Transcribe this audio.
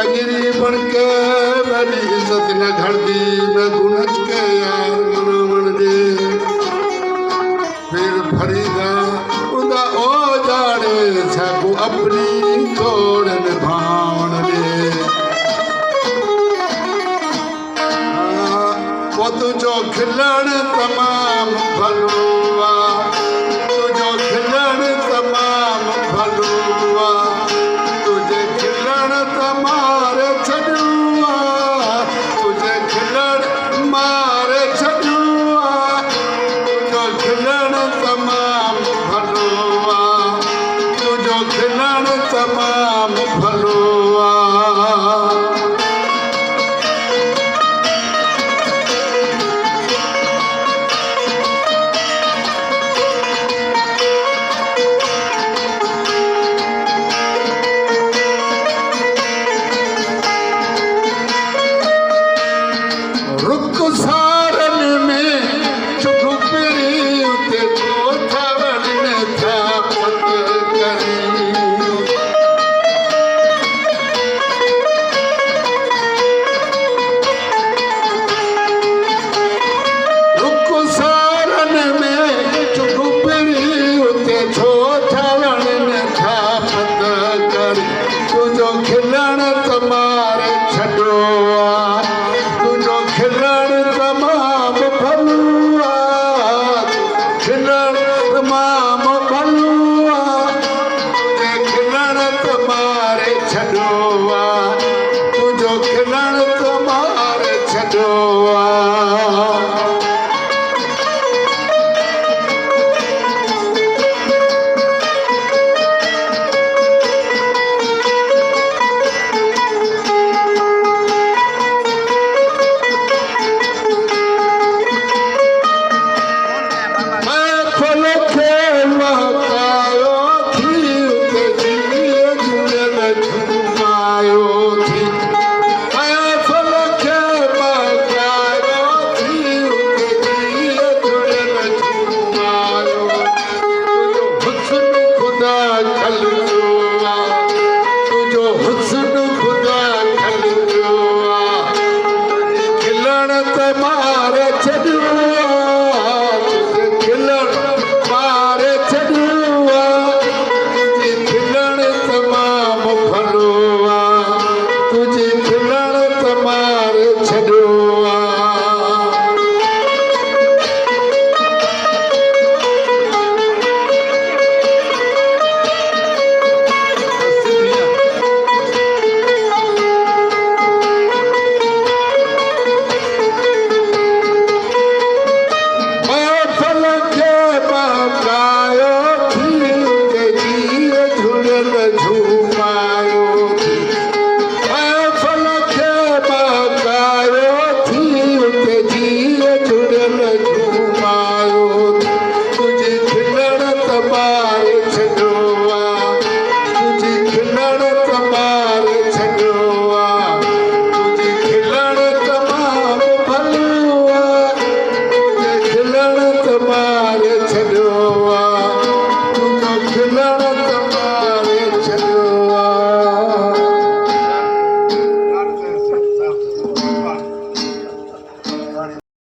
कंजरी बन के मेरी इज्जत न घड़दी मैं गुनज के यार मनावण दे फिर फरीदा उदा ओ जाने सकू अपनी तोड़ निभावण दे वो तुझो खिलण तमाम भलो तुझो खिलण तमाम भलो तुझे खिलण तमारे छॾुआ तुझे खिलण मारे छॾुआ तुझो खिलण तमाम भलो तुझो खिलण तमाम भलो सारन में चुप पिरी उते तो थवण ने थापत करी रुक सारन में चुप पिरी उते छो थवण ने थापत करी तुझो खिलण तमारे छॾो